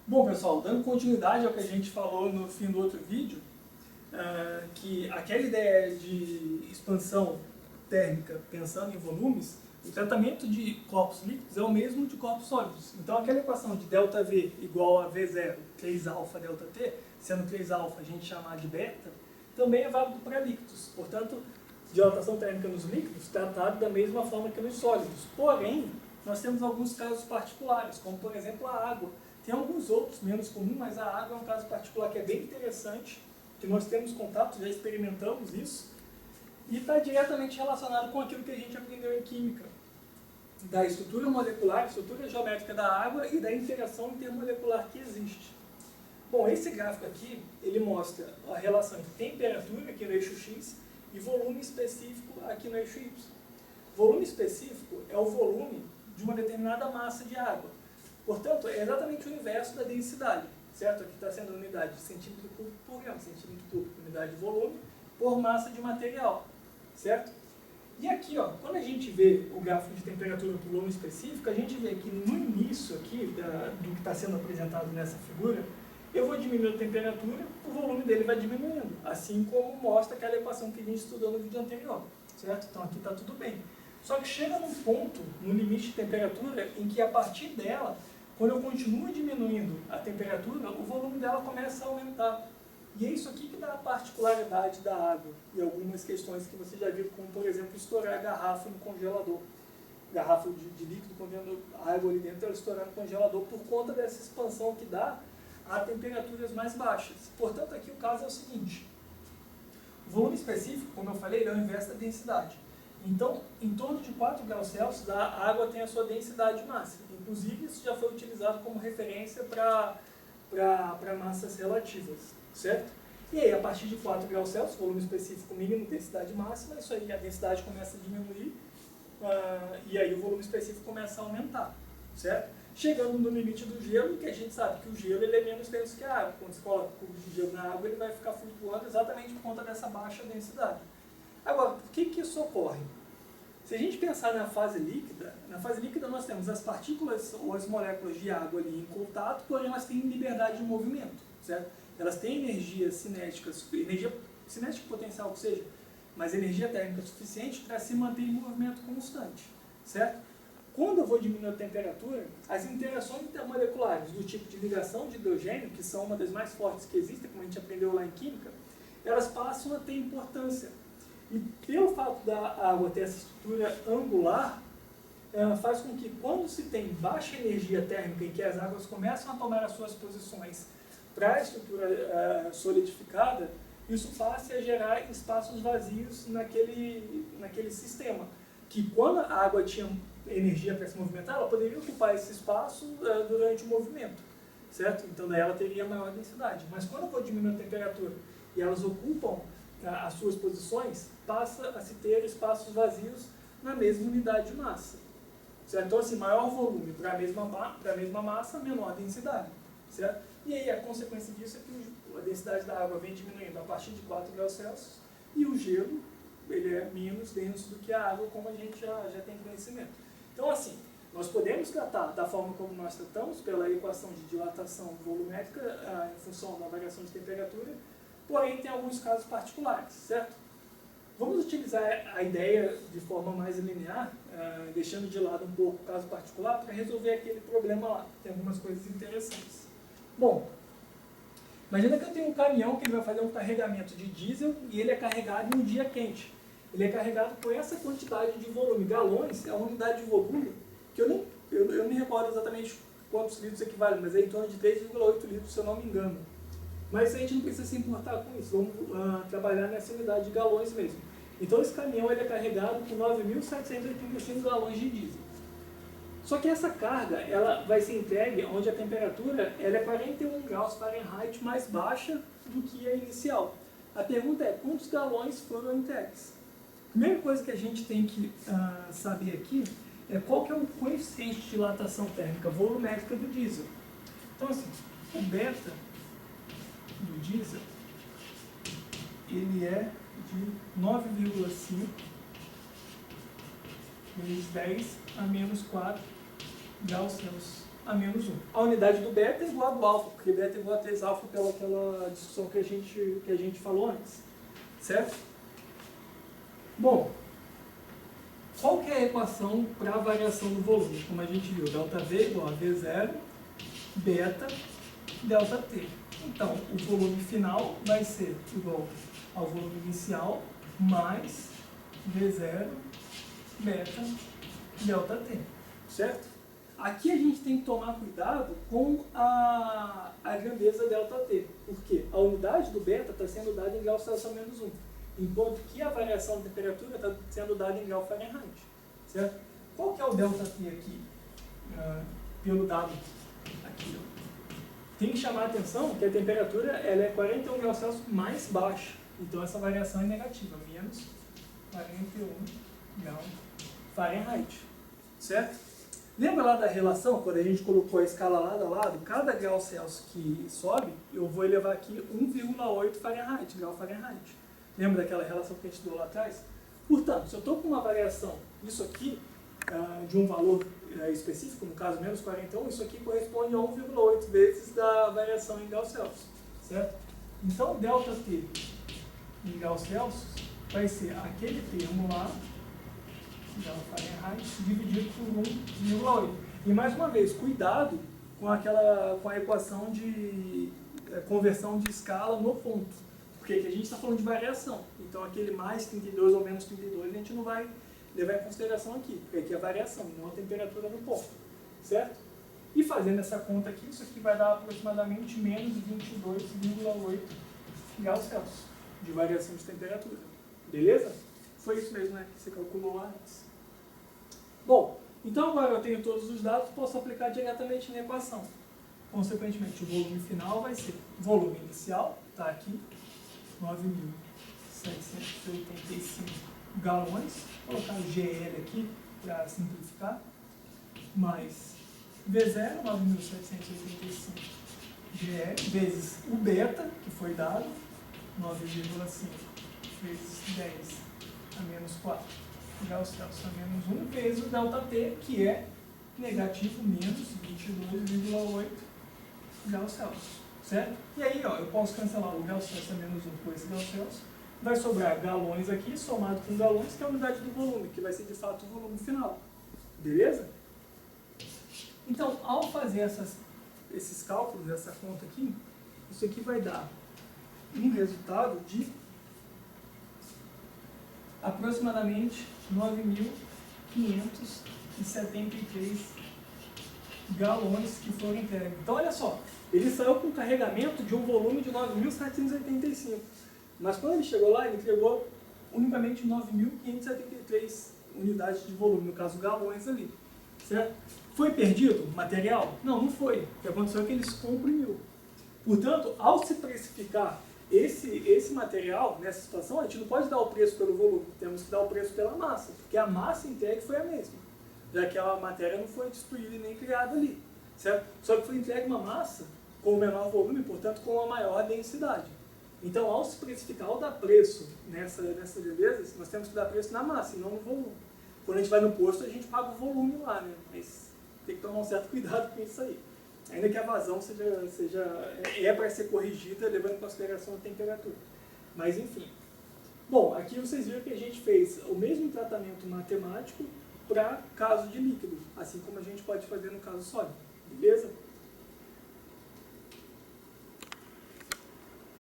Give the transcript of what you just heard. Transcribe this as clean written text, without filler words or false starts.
Bom, pessoal, dando continuidade ao que a gente falou no fim do outro vídeo, que aquela ideia de expansão térmica pensando em volumes, o tratamento de corpos líquidos é o mesmo de corpos sólidos. Então, aquela equação de ΔV igual a V0, 3α ΔT, sendo 3α a gente chamar de beta, também é válido para líquidos. Portanto, dilatação térmica nos líquidos tratado da mesma forma que nos sólidos. Porém, nós temos alguns casos particulares, como por exemplo a água. Tem alguns outros menos comuns, mas a água é um caso particular que é bem interessante, que nós temos contato, já experimentamos isso, e está diretamente relacionado com aquilo que a gente aprendeu em química, da estrutura molecular, estrutura geométrica da água e da interação intermolecular que existe. Bom, esse gráfico aqui, ele mostra a relação entre temperatura aqui no eixo X e volume específico aqui no eixo Y. Volume específico é o volume de uma determinada massa de água. Portanto, é exatamente o inverso da densidade, certo? Aqui está sendo a unidade de centímetro cúbico por grama, centímetro cúbico, unidade de volume, por massa de material, certo? E aqui, ó, quando a gente vê o gráfico de temperatura por volume específico, a gente vê que no início aqui, do que está sendo apresentado nessa figura, eu vou diminuir a temperatura, o volume dele vai diminuindo, assim como mostra aquela equação que a gente estudou no vídeo anterior, certo? Então aqui está tudo bem. Só que chega num ponto, no limite de temperatura, em que a partir dela, quando eu continuo diminuindo a temperatura, o volume dela começa a aumentar. E é isso aqui que dá a particularidade da água e algumas questões que você já viu, como por exemplo estourar a garrafa no congelador. Garrafa de líquido contendo água ali dentro, ela estourar no congelador por conta dessa expansão que dá a temperaturas mais baixas. Portanto, aqui o caso é o seguinte: o volume específico, como eu falei, ele é o inverso da densidade. Então, em torno de 4 graus Celsius, a água tem a sua densidade máxima. Inclusive, isso já foi utilizado como referência para massas relativas, certo? E aí, a partir de 4 graus Celsius, volume específico mínimo, densidade máxima, isso aí, a densidade começa a diminuir, e aí o volume específico começa a aumentar, certo? Chegando no limite do gelo, que a gente sabe que o gelo ele é menos denso que a água. Quando você coloca um cubo de gelo na água, ele vai ficar flutuando exatamente por conta dessa baixa densidade. Agora, por que isso ocorre? Se a gente pensar na fase líquida nós temos as partículas ou as moléculas de água ali em contato, porém elas têm liberdade de movimento, certo? Elas têm energia cinética potencial que seja, mas energia térmica suficiente para se manter em movimento constante, certo? Quando eu vou diminuir a temperatura, as interações intermoleculares do tipo de ligação de hidrogênio, que são uma das mais fortes que existem, como a gente aprendeu lá em química, elas passam a ter importância. E pelo fato da água ter essa estrutura angular, faz com que quando se tem baixa energia térmica em que as águas começam a tomar as suas posições para a estrutura solidificada, isso passe a gerar espaços vazios naquele sistema, que quando a água tinha energia para se movimentar, ela poderia ocupar esse espaço durante o movimento, certo? Então daí ela teria maior densidade. Mas quando eu vou diminuir a temperatura e elas ocupam as suas posições, passa a se ter espaços vazios na mesma unidade de massa, certo? Então assim, maior volume para a mesma massa, menor densidade, certo? E aí a consequência disso é que a densidade da água vem diminuindo a partir de 4 graus Celsius e o gelo ele é menos denso do que a água, como a gente já tem conhecimento. Então assim, nós podemos tratar da forma como nós tratamos, pela equação de dilatação volumétrica em função da variação de temperatura, porém tem alguns casos particulares, certo? Vamos utilizar a ideia de forma mais linear, deixando de lado um pouco o caso particular, para resolver aquele problema lá. Tem algumas coisas interessantes. Bom, imagina que eu tenho um caminhão que ele vai fazer um carregamento de diesel e ele é carregado em um dia quente. Ele é carregado por essa quantidade de volume. Galões é uma unidade de volume que eu não me recordo exatamente quantos litros equivale, mas é em torno de 3,8 litros, se eu não me engano. Mas a gente não precisa se importar com isso, vamos trabalhar nessa unidade de galões mesmo. Então esse caminhão ele é carregado com 9.785 galões de diesel. Só que essa carga ela vai ser entregue onde a temperatura ela é 41 graus Fahrenheit mais baixa do que a inicial. A pergunta é, quantos galões foram entregues? A primeira coisa que a gente tem que saber aqui é qual que é o coeficiente de dilatação térmica volumétrica do diesel. Então assim, o beta do diesel, ele é de 9,5 vezes 10 a menos 4 graus Celsius. a menos 1. A unidade do beta é igual a do alfa, porque beta é igual a 3 alfa pelaquela discussão que a gente falou antes. Certo? Bom, qual que é a equação para a variação do volume? Como a gente viu, ΔV igual a V0, beta, ΔT. Então, o volume final vai ser igual ao volume inicial mais V0, beta, ΔT. Certo? Aqui a gente tem que tomar cuidado com a grandeza ΔT. Por quê? A unidade do beta está sendo dada em grau Celsius a menos 1. Enquanto que a variação de temperatura está sendo dada em grau Fahrenheit. Certo? Qual que é o ΔT aqui? Pelo dado aqui. Ó. Tem que chamar a atenção que a temperatura ela é 41 graus Celsius mais baixa. Então essa variação é negativa, menos 41 graus Fahrenheit. Certo? Lembra lá da relação, quando a gente colocou a escala lado a lado, cada grau Celsius que sobe, eu vou elevar aqui 1,8 Fahrenheit, grau Fahrenheit. Lembra daquela relação que a gente deu lá atrás? Portanto, se eu estou com uma variação, isso aqui, de um valor específico, no caso menos 41, isso aqui corresponde a 1,8 vezes da variação em graus Celsius. Certo? Então, ΔT em graus Celsius vai ser aquele termo lá, grau Fahrenheit, dividido por 1,8. E mais uma vez, cuidado com a equação de conversão de escala no ponto. Porque aqui a gente está falando de variação. Então aquele mais 32 ou menos 32 a gente não vai levar em consideração aqui. Porque aqui é a variação, não a temperatura no ponto. Certo? E fazendo essa conta aqui, isso aqui vai dar aproximadamente menos 22,8 graus Celsius de variação de temperatura. Beleza? Foi isso mesmo, né? Que você calculou lá antes. Bom, então agora eu tenho todos os dados, posso aplicar diretamente na equação. Consequentemente, o volume final vai ser volume inicial, está aqui, 9.785 galões. Vou colocar o GL aqui para simplificar. Mais V0, 9.785 GL, vezes o beta, que foi dado, 9,5 vezes 10 a menos 4 graus Celsius a menos 1, vezes o ΔT, que é negativo menos 22,8 graus Celsius. Certo? E aí, ó, eu posso cancelar o grau Celsius a menos 1 por esse grau Celsius. Vai sobrar galões aqui, somado com galões, que é a unidade do volume, que vai ser de fato o volume final. Beleza? Então, ao fazer esses cálculos, essa conta aqui, isso aqui vai dar um resultado de aproximadamente 9.573 galões que foram entregues. Então, olha só, ele saiu com carregamento de um volume de 9.785. Mas quando ele chegou lá, ele entregou unicamente 9.573 unidades de volume, no caso galões ali. Certo? Foi perdido material? Não, não foi. O que aconteceu é que ele se comprimiu. Portanto, ao se precificar esse material, nessa situação, a gente não pode dar o preço pelo volume, temos que dar o preço pela massa, porque a massa entregue foi a mesma, já que a matéria não foi destruída e nem criada ali. Certo? Só que foi entregue uma massa com o menor volume, portanto, com a maior densidade. Então, ao se precificar, ao dar preço nessas belezas, nós temos que dar preço na massa e não no volume. Quando a gente vai no posto, a gente paga o volume lá, né? Mas tem que tomar um certo cuidado com isso aí. Ainda que a vazão é para ser corrigida, levando em consideração a temperatura. Mas, enfim. Bom, aqui vocês viram que a gente fez o mesmo tratamento matemático para caso de líquido, assim como a gente pode fazer no caso sólido. Beleza?